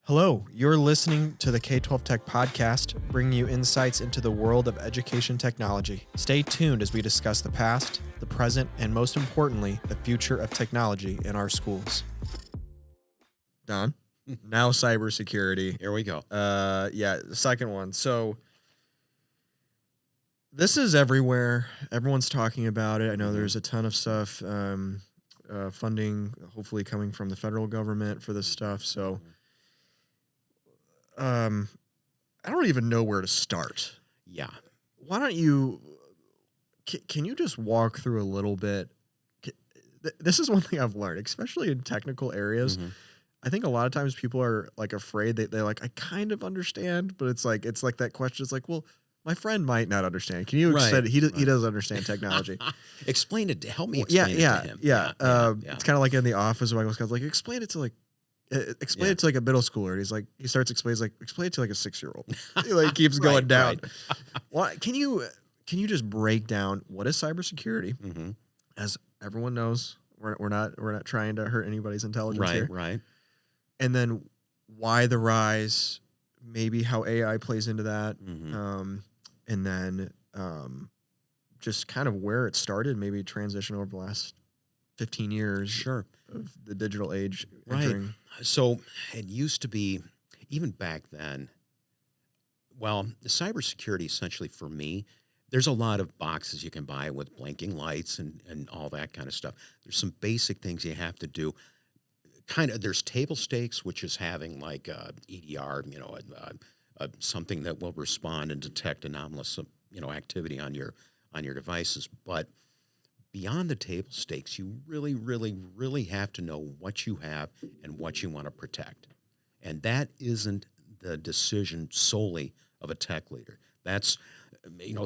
Hello, you're listening to the K-12 Tech Podcast, bringing you insights into the world of education technology. Stay tuned as we discuss the past, the present, and most importantly, the future of technology in our schools. Don, now cybersecurity. Here we go. The second one. So this is everywhere. Everyone's talking about it. I know there's a ton of stuff, funding, hopefully coming from the federal government for this stuff. So I don't even know where to start. Yeah. Why don't you, can you just walk through a little bit? This is one thing I've learned, especially in technical areas. I think a lot of times people are like afraid that they're like, I kind of understand, but it's like that question. It's like, well, my friend might not understand. Can you explain it? He doesn't understand technology. Explain it. Help me explain it to him. It's kind of like in the office where I was like, explain it to like, it to like a middle schooler. And he starts explaining, explain it to like a 6-year-old. He like keeps going down. Well, can you just break down what is cybersecurity? As everyone knows, we're not trying to hurt anybody's intelligence here. Right. And then why the rise, maybe how AI plays into that. And then just kind of where it started, maybe transition over the last 15 years of the digital age. Entering. So it used to be, even back then, well, the cybersecurity essentially for me, there's a lot of boxes you can buy with blinking lights and all that kind of stuff. There's some basic things you have to do. There's table stakes, which is having like EDR, something that will respond and detect anomalous, activity on your devices. But beyond the table stakes, you really, really, really have to know what you have and what you want to protect. And that isn't the decision solely of a tech leader. That's,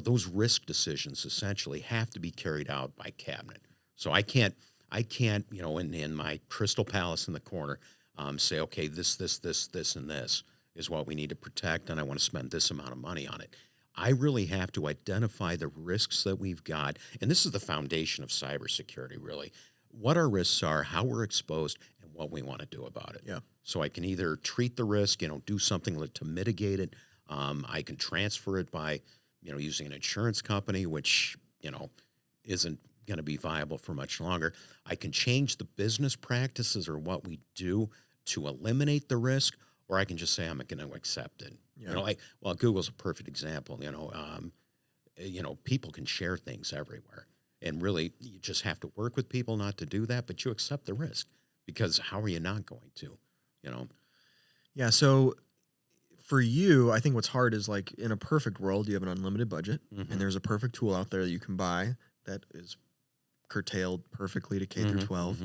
those risk decisions essentially have to be carried out by cabinet. So I can't, in my crystal palace in the corner, say, okay, this, and this is what we need to protect, and I want to spend this amount of money on it. I really have to identify the risks that we've got, and this is the foundation of cybersecurity, really. What our risks are, how we're exposed, and what we want to do about it. Yeah. So I can either treat the risk, do something to mitigate it. I can transfer it by, using an insurance company, which, isn't going to be viable for much longer. I can change the business practices or what we do to eliminate the risk, or I can just say I'm going to accept it. Yeah. Google's a perfect example. People can share things everywhere, and really, you just have to work with people not to do that, but you accept the risk, because how are you not going to? Yeah. So for you, I think what's hard is like in a perfect world, you have an unlimited budget, and there's a perfect tool out there that you can buy that is curtailed perfectly to K through 12.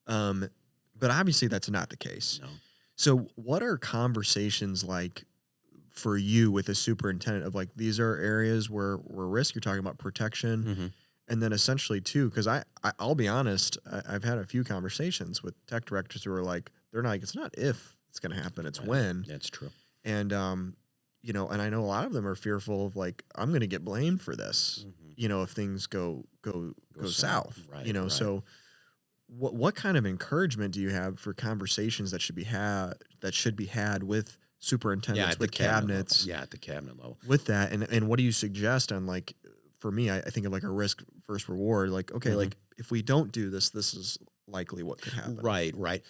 But obviously, that's not the case. No. So what are conversations like for you with a superintendent of like, these are areas where risk, you're talking about protection. And then essentially too, because I'll be honest, I've had a few conversations with tech directors who are like, they're not like, it's not if it's going to happen, it's when. That's true. And, and I know a lot of them are fearful of like, I'm going to get blamed for this, if things go south, Right. So what kind of encouragement do you have for conversations that should be had with superintendents, with cabinets? At the cabinet level. With that, and what do you suggest on like, for me, I think of like a risk versus reward. Like, okay, like if we don't do this, this is likely what could happen. Right.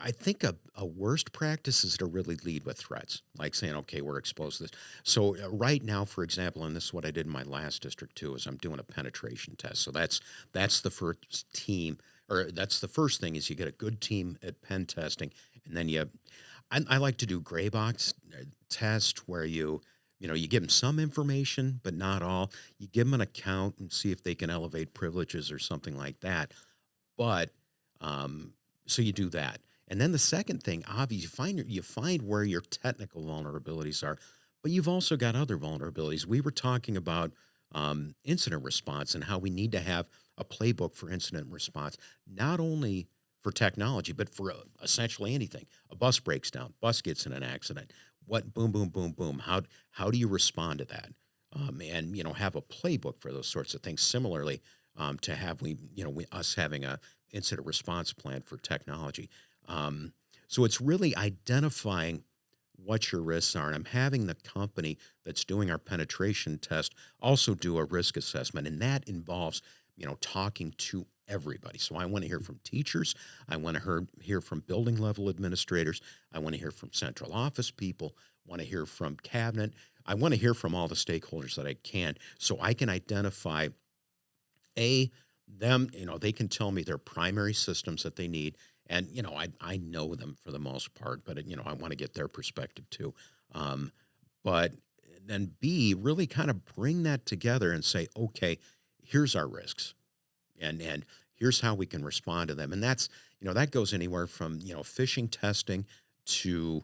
I think a worst practice is to really lead with threats, like saying, okay, we're exposed to this. So right now, for example, and this is what I did in my last district too, is I'm doing a penetration test. So that's the first team, or that's the first thing, is you get a good team at pen testing, and then I like to do gray box test where you give them some information, but not all. You give them an account and see if they can elevate privileges or something like that. But so you do that. And then the second thing, obviously, you find where your technical vulnerabilities are, but you've also got other vulnerabilities. We were talking about incident response and how we need to have a playbook for incident response, not only for technology, but for essentially anything. A bus breaks down, bus gets in an accident. What, boom, boom, boom, boom. How do you respond to that? And have a playbook for those sorts of things. Similarly, to us having a incident response plan for technology. So it's really identifying what your risks are. And I'm having the company that's doing our penetration test also do a risk assessment. And that involves, talking to everybody. So I want to hear from teachers. I want to hear from building level administrators. I want to hear from central office people. I want to hear from cabinet. I want to hear from all the stakeholders that I can, so I can identify them, they can tell me their primary systems that they need. And, I know them for the most part, but, I want to get their perspective too. But then B, really kind of bring that together and say, okay, here's our risks and here's how we can respond to them. And that's, that goes anywhere from, phishing testing to,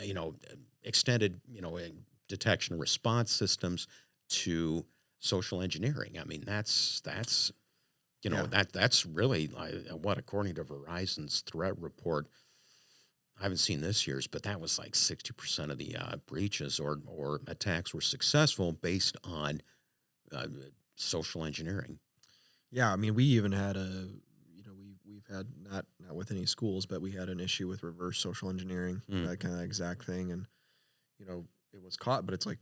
you know, extended, detection and response systems to social engineering. I mean, that's that's really what, according to Verizon's threat report, I haven't seen this year's, but that was like 60% of the breaches or attacks were successful based on social engineering. Yeah, I mean, we even had we've had not with any schools, but we had an issue with reverse social engineering, that kind of exact thing, and it was caught. But it's like,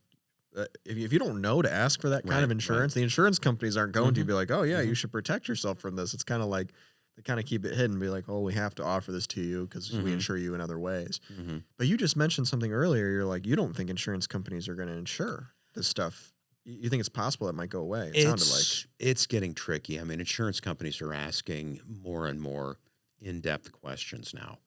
if you don't know to ask for that kind of insurance, the insurance companies aren't going to be like, oh yeah, you should protect yourself from this. It's kind of like they kind of keep it hidden, be like, oh, we have to offer this to you because we insure you in other ways. But you just mentioned something earlier. You're like, you don't think insurance companies are going to insure this stuff. You think it's possible it might go away? It sounded like it's getting tricky. I mean, insurance companies are asking more and more in-depth questions now.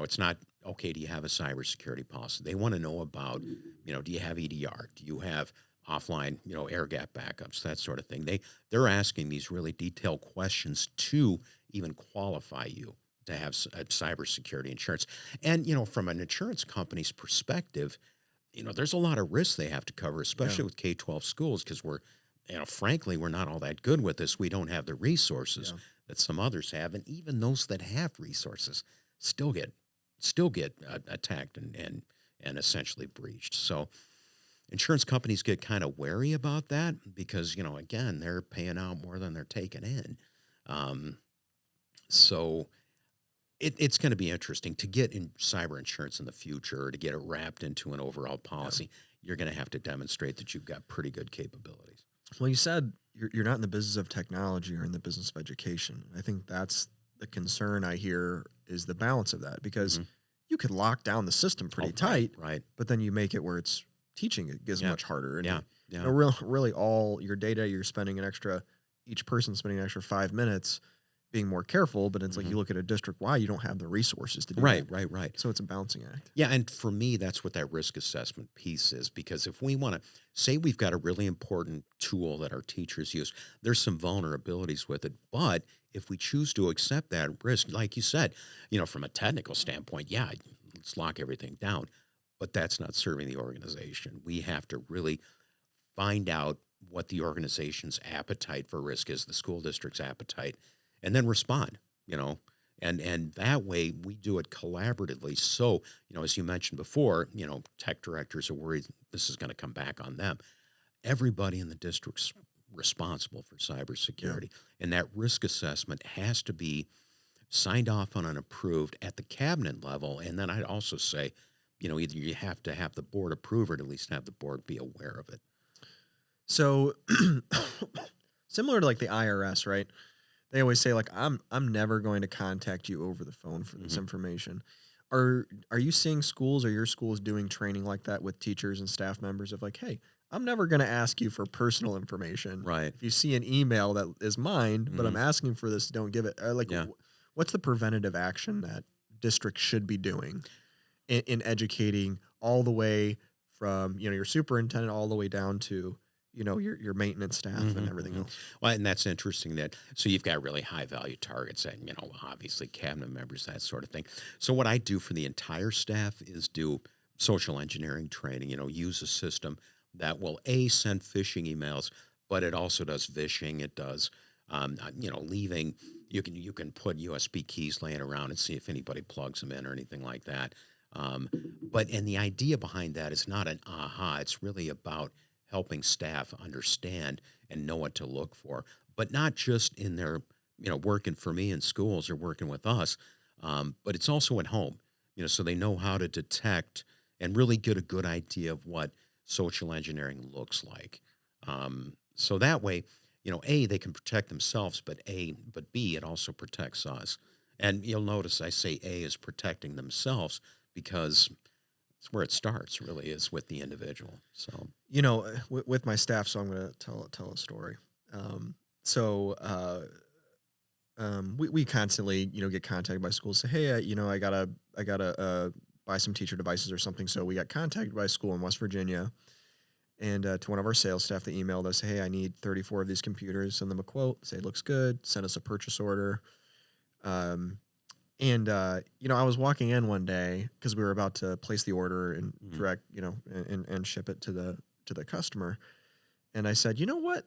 It's not, okay, do you have a cybersecurity policy? They want to know about, do you have EDR? Do you have offline, air gap backups, that sort of thing? They're asking these really detailed questions to even qualify you to have a cybersecurity insurance. And, from an insurance company's perspective, there's a lot of risks they have to cover, especially with K-12 schools, because frankly, we're not all that good with this. We don't have the resources that some others have. And even those that have resources still get attacked and essentially breached. So insurance companies get kind of wary about that because, again, they're paying out more than they're taking in. So it's going to be interesting to get in cyber insurance in the future, or to get it wrapped into an overall policy. You're going to have to demonstrate that you've got pretty good capabilities. Well, you said you're not in the business of technology, you're in the business of education. I think that's the concern I hear, is the balance of that, because you could lock down the system pretty tight, right? But then you make it where it's teaching it gets much harder. And really all your data, you're spending each person spending an extra 5 minutes being more careful, but it's like you look at a district wide, you don't have the resources to do that. Right. So it's a balancing act. Yeah, and for me, that's what that risk assessment piece is, because if we want to say we've got a really important tool that our teachers use, there's some vulnerabilities with it, but if we choose to accept that risk, like you said, from a technical standpoint, let's lock everything down, but that's not serving the organization. We have to really find out what the organization's appetite for risk is, the school district's appetite, and then respond, and that way we do it collaboratively. So, as you mentioned before, tech directors are worried this is going to come back on them. Everybody in the district's responsible for cybersecurity, and that risk assessment has to be signed off on and approved at the cabinet level. And then I'd also say, either you have to have the board approve, or at least have the board be aware of it. So similar to like the IRS, right? They always say, like, I'm never going to contact you over the phone for this information. Are you seeing schools, or your schools doing training like that with teachers and staff members of like, hey, I'm never going to ask you for personal information. Right. If you see an email that is mine, but I'm asking for this, don't give it. What's the preventative action that districts should be doing in educating all the way from, your superintendent all the way down to, your maintenance staff and everything else? Well, and that's interesting so you've got really high value targets and, obviously cabinet members, that sort of thing. So what I do for the entire staff is do social engineering training, use a system that will send phishing emails, but it also does vishing. It does, leaving, you can put USB keys laying around and see if anybody plugs them in or anything like that. And the idea behind that is not an aha. It's really about helping staff understand and know what to look for, but not just in their, working for me in schools or working with us, but it's also at home. so they know how to detect and really get a good idea of what social engineering looks like. So that way, A, they can protect themselves, but B, it also protects us. And you'll notice I say A is protecting themselves because it's where it starts, really, is with the individual. So, with my staff, so I'm going to tell a story. So we constantly, get contacted by schools, say, hey, I gotta buy some teacher devices or something. So we got contacted by a school in West Virginia, and to one of our sales staff, they emailed us, hey, I need 34 of these computers. Send them a quote, say it looks good, send us a purchase order. I was walking in one day because we were about to place the order and direct, and ship it to the customer. And I said, you know what?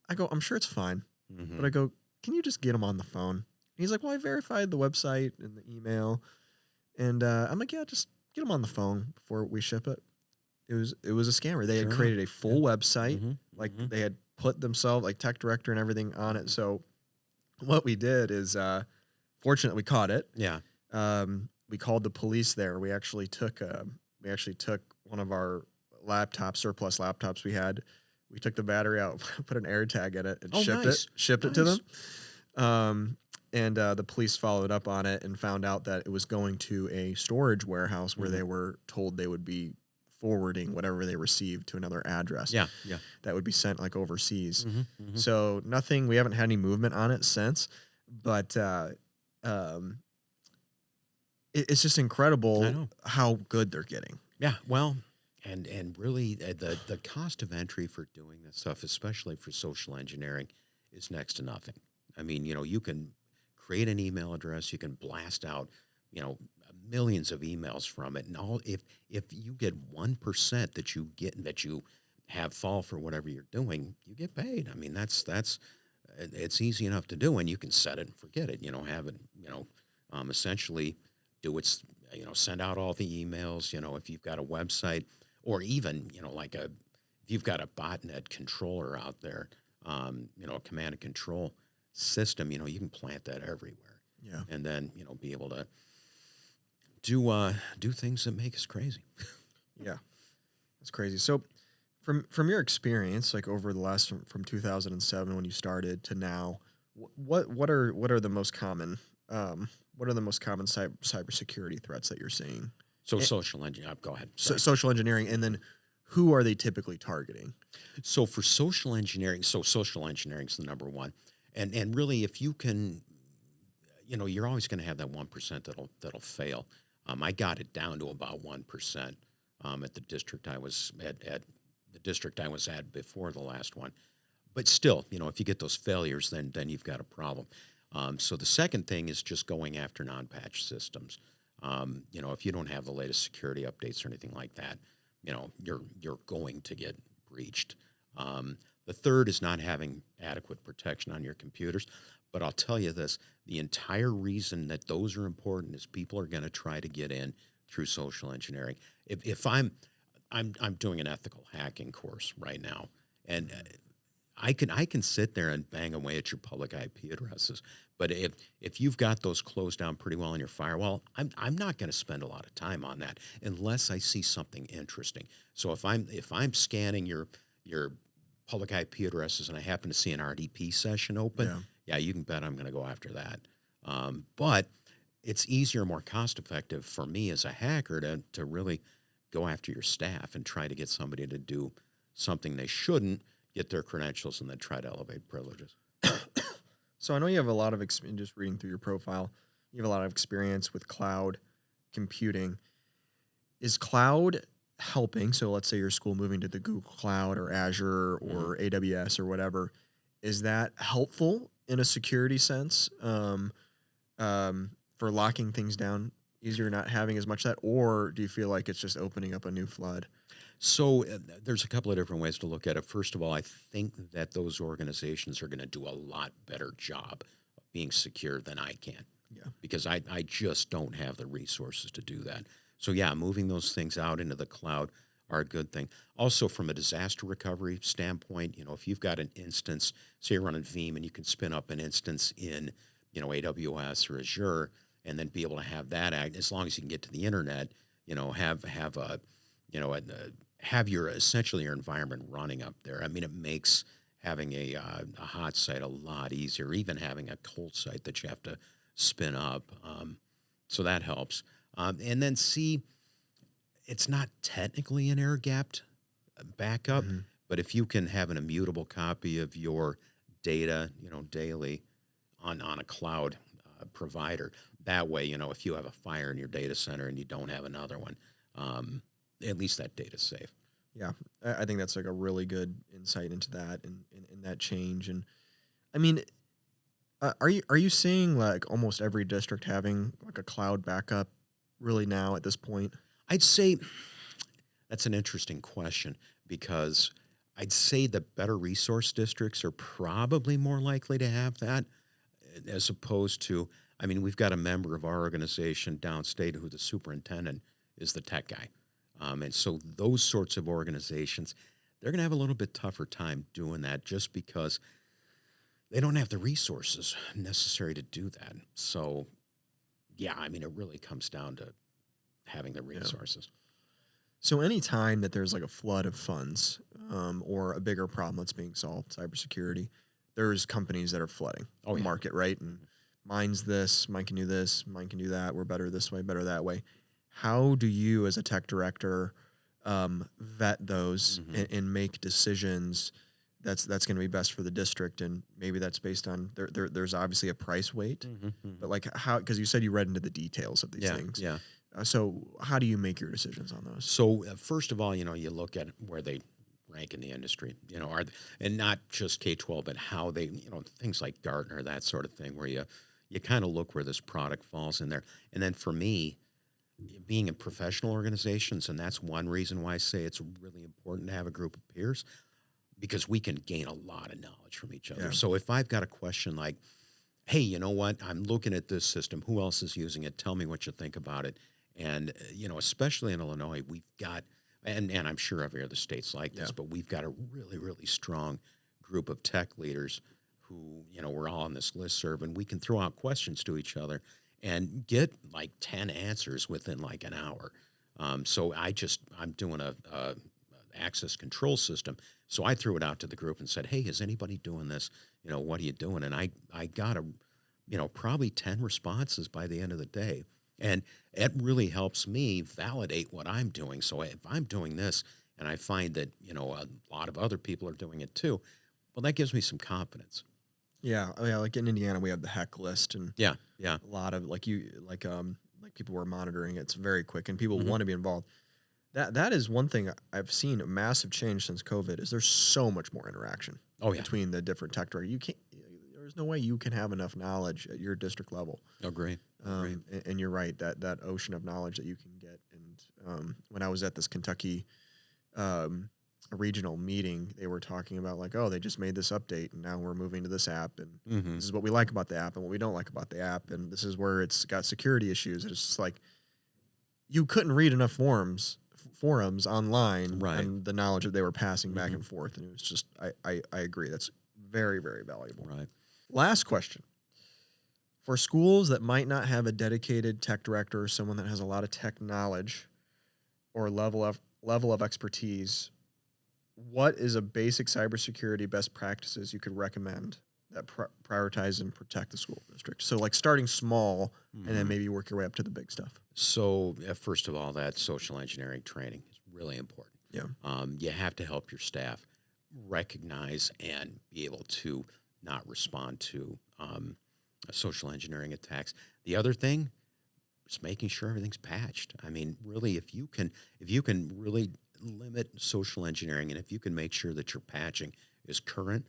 I go, I'm sure it's fine. But I go, can you just get them on the phone? And he's like, well, I verified the website and the email. And I'm like, yeah, just get them on the phone before we ship it. It was a scammer. They had created a full website. Like they had put themselves, like tech director and everything on it. So what we did is, fortunately we caught it. Yeah. We called the police there. We actually took one of our surplus laptops we had. We took the battery out, put an air tag in it, and shipped it to them. The police followed up on it and found out that it was going to a storage warehouse where they were told they would be forwarding whatever they received to another address. Yeah. That would be sent like overseas. So nothing. We haven't had any movement on it since, but it's just incredible how good they're getting. Yeah. Well. And really, the cost of entry for doing this stuff, especially for social engineering, is next to nothing. I mean, you can create an email address, you can blast out, millions of emails from it, and all. If you get 1% that you have fall for whatever you're doing, you get paid. I mean, it's easy enough to do, and you can set it and forget it. Have it, essentially do its, send out all the emails. If you've got a website. Or even, if you've got a botnet controller out there, a command and control system, you can plant that everywhere. Yeah. And then, be able to do things that make us crazy. Yeah. That's crazy. So from your experience, like over the last, from 2007 when you started to now, what are the most common, cybersecurity threats that you're seeing? So social engineering, go ahead. Social engineering, and then who are they typically targeting? So for social engineering is the number one. And really, if you can, you're always going to have that 1% that'll fail. I got it down to about 1% at the district I was at before the last one. But still, if you get those failures, then you've got a problem. So the second thing is just going after non-patch systems. If you don't have the latest security updates or anything like that, you're going to get breached. The third is not having adequate protection on your computers. But I'll tell you this, the entire reason that those are important is people are going to try to get in through social engineering. If I'm doing an ethical hacking course right now, and I can sit there and bang away at your public IP addresses, but if you've got those closed down pretty well in your firewall, I'm not going to spend a lot of time on that unless I see something interesting. So if I'm scanning your public IP addresses and I happen to see an RDP session open, yeah, you can bet I'm going to go after that. But it's easier, more cost effective for me as a hacker to really go after your staff and try to get somebody to do something they shouldn't, get their credentials, and then try to elevate privileges. So I know you have a lot of experience, just reading through your profile, you have a lot of experience with cloud computing. Is cloud helping? So let's say your school moving to the Google Cloud or Azure or AWS or whatever. Is that helpful in a security sense for locking things down easier, not having as much of that? Or do you feel like it's just opening up a new flood? So there's a couple of different ways to look at it. First of all, I think that those organizations are going to do a lot better job of being secure than I can. Yeah. Because I just don't have the resources to do that. So yeah, moving those things out into the cloud are a good thing. Also, from a disaster recovery standpoint, if you've got an instance, say you're running Veeam and you can spin up an instance in, AWS or Azure, and then be able to have that act as long as you can get to the internet. Have a you know a, have your essentially your environment running up there. I mean, it makes having a hot site a lot easier, even having a cold site that you have to spin up. So that helps. And then C, it's not technically an air-gapped backup, but if you can have an immutable copy of your data, daily on a cloud provider, that way, if you have a fire in your data center and you don't have another one, at least that data's safe. Yeah, I think that's like a really good insight into that and that change. And I mean, are you seeing like almost every district having like a cloud backup really now at this point? I'd say that's an interesting question, because I'd say the better resource districts are probably more likely to have that, as opposed to, I mean, we've got a member of our organization downstate who the superintendent is the tech guy. And so those sorts of organizations, they're going to have a little bit tougher time doing that, just because they don't have the resources necessary to do that. So, yeah, I mean, it really comes down to having the resources. So any time that there's like a flood of funds or a bigger problem that's being solved, cybersecurity, there's companies that are flooding the market, right? And mine's this, mine can do this, mine can do that. We're better this way, better that way. How do you, as a tech director, vet those and make decisions that's going to be best for the district? And maybe that's based on there's obviously a price weight, but like how, because you said you read into the details of these things. Yeah. So how do you make your decisions on those? So first of all, you look at where they rank in the industry, and not just K-12, but how they, things like Gartner, that sort of thing, where you kind of look where this product falls in there. And then for me, being in professional organizations, and that's one reason why I say it's really important to have a group of peers, because we can gain a lot of knowledge from each other. Yeah. So if I've got a question like, hey, you know what, I'm looking at this system, who else is using it? Tell me what you think about it. And, especially in Illinois, we've got, and I'm sure every other state's like this, but we've got a really, really strong group of tech leaders who, we're all on this listserv, and we can throw out questions to each other and get like 10 answers within like an hour. So I'm doing a access control system. So I threw it out to the group and said, hey, is anybody doing this? What are you doing? And I got probably 10 responses by the end of the day. And it really helps me validate what I'm doing. So if I'm doing this and I find that, a lot of other people are doing it too, well, that gives me some confidence. Yeah. Like in Indiana, we have the heck list, and yeah. a lot of like people were monitoring. It's very quick, and people want to be involved. That is one thing I've seen a massive change since COVID. Is there's so much more interaction between the different tech directors. You can't. There's no way you can have enough knowledge at your district level. Agree. And you're right, that ocean of knowledge that you can get. And when I was at this Kentucky regional meeting, they were talking about like, oh, they just made this update, and now we're moving to this app, and this is what we like about the app and what we don't like about the app, and this is where it's got security issues. It's just like you couldn't read enough forums online and the knowledge that they were passing back and forth. And it was just, I agree. That's very, very valuable. Right. Last question. For schools that might not have a dedicated tech director or someone that has a lot of tech knowledge or level of expertise, what is a basic cybersecurity best practices you could recommend that prioritize and protect the school district? So like starting small and then maybe work your way up to the big stuff. So first of all, that social engineering training is really important. Yeah. You have to help your staff recognize and be able to not respond to social engineering attacks. The other thing is making sure everything's patched. I mean, really, if you can really limit social engineering, and if you can make sure that your patching is current,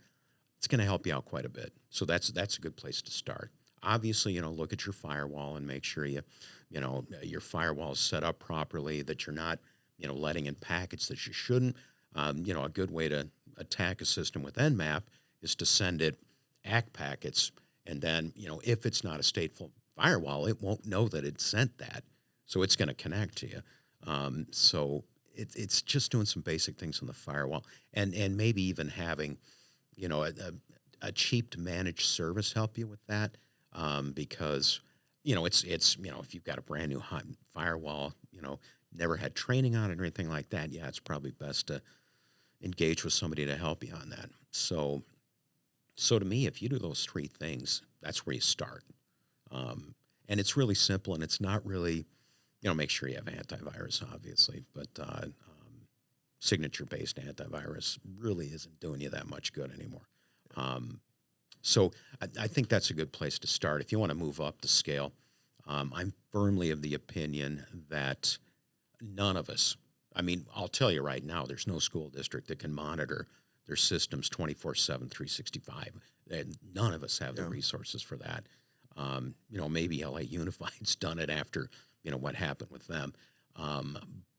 it's going to help you out quite a bit. So that's a good place to start. Obviously, look at your firewall and make sure your firewall is set up properly, that you're not, letting in packets that you shouldn't. A good way to attack a system with Nmap is to send it ACK packets, and then, if it's not a stateful firewall, it won't know that it sent that, so it's going to connect to you. So it's just doing some basic things on the firewall, and maybe even having, a cheap to manage service help you with that, because it's if you've got a brand new hot firewall, never had training on it or anything like that, yeah, it's probably best to engage with somebody to help you on that. So to me, if you do those three things, that's where you start. And it's really simple, and it's not really, make sure you have antivirus, obviously, but signature-based antivirus really isn't doing you that much good anymore. So I think that's a good place to start. If you want to move up the scale, I'm firmly of the opinion that none of us, I'll tell you right now, there's no school district that can monitor their systems 24/7, 365. None of us have the resources for that. Maybe LA Unified's done it after, what happened with them.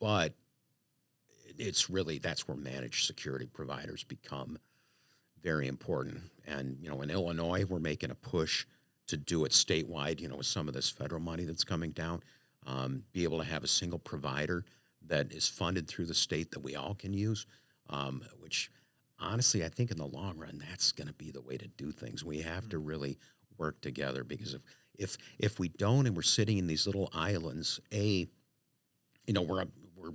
But it's really, that's where managed security providers become very important. And, in Illinois, we're making a push to do it statewide, with some of this federal money that's coming down, be able to have a single provider that is funded through the state that we all can use, which honestly, I think in the long run, that's going to be the way to do things. We have to really work together, because if we don't, and we're sitting in these little islands, we're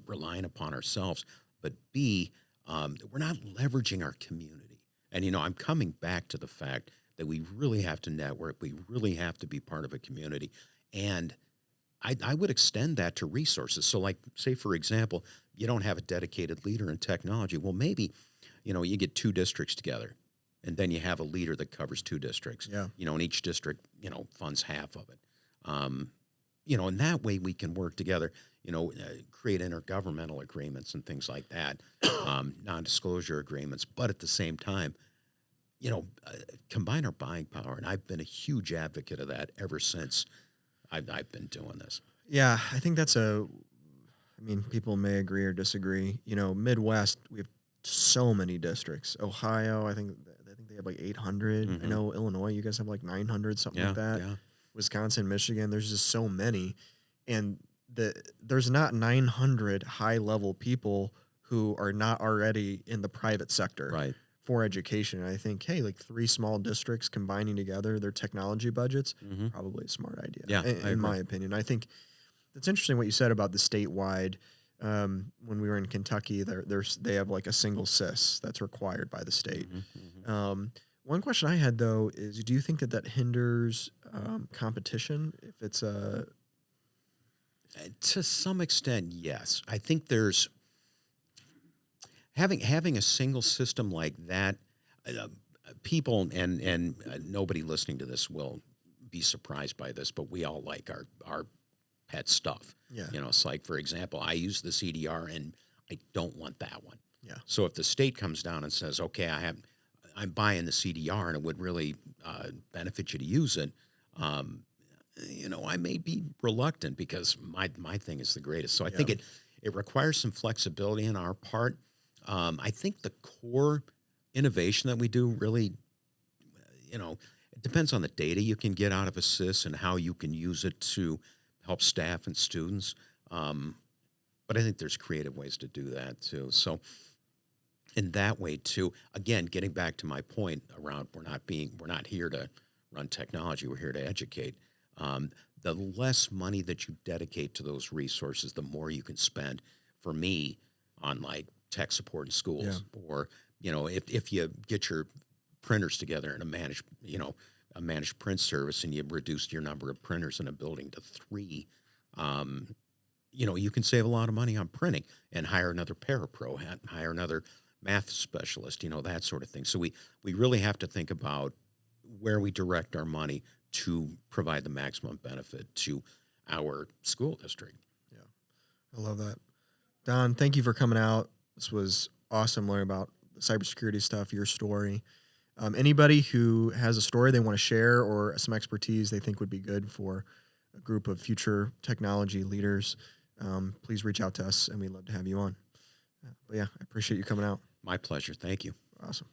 relying upon ourselves, but B, we're not leveraging our community. And, I'm coming back to the fact that we really have to network. We really have to be part of a community. And I would extend that to resources. So like, say, for example, you don't have a dedicated leader in technology. Well, maybe, you get two districts together, and then you have a leader that covers two districts. Yeah. And each district, funds half of it. And that way we can work together, create intergovernmental agreements and things like that, non-disclosure agreements. But at the same time, combine our buying power. And I've been a huge advocate of that ever since I've been doing this. Yeah, I think that's people may agree or disagree. Midwest, we have so many districts. Ohio, I think they have like 800. Mm-hmm. I know Illinois, you guys have like 900, something like that. Yeah. Wisconsin, Michigan, there's just so many. And there's not 900 high-level people who are not already in the private sector. Right. For education. And I think, hey, like 3 small districts combining together their technology budgets, probably a smart idea. Yeah, in my opinion. I think it's interesting what you said about the statewide. When we were in Kentucky, they have like a single SIS that's required by the state. One question I had though is, do you think that hinders competition if it's a? To some extent, yes. I think there's. Having a single system like that, people and nobody listening to this will be surprised by this, but we all like our pet stuff. Yeah. It's like, for example, I use the CDR and I don't want that one. Yeah. So if the state comes down and says, okay, I'm buying the CDR and it would really benefit you to use it, I may be reluctant because my thing is the greatest. So I think it requires some flexibility on our part. I think the core innovation that we do really, it depends on the data you can get out of a SIS and how you can use it to help staff and students. But I think there's creative ways to do that too. So in that way too, again, getting back to my point around we're not here to run technology, we're here to educate. The less money that you dedicate to those resources, the more you can spend. For me, on like tech support in schools, or if you get your printers together in a managed print service, and you reduce your number of printers in a building to 3, you can save a lot of money on printing and hire another parapro, hire another math specialist, that sort of thing. So we really have to think about where we direct our money to provide the maximum benefit to our school district. Yeah, I love that. Don, thank you for coming out. This was awesome learning about the cybersecurity stuff, your story. Anybody who has a story they want to share or some expertise they think would be good for a group of future technology leaders, please reach out to us, and we'd love to have you on. But yeah, I appreciate you coming out. My pleasure. Thank you. Awesome.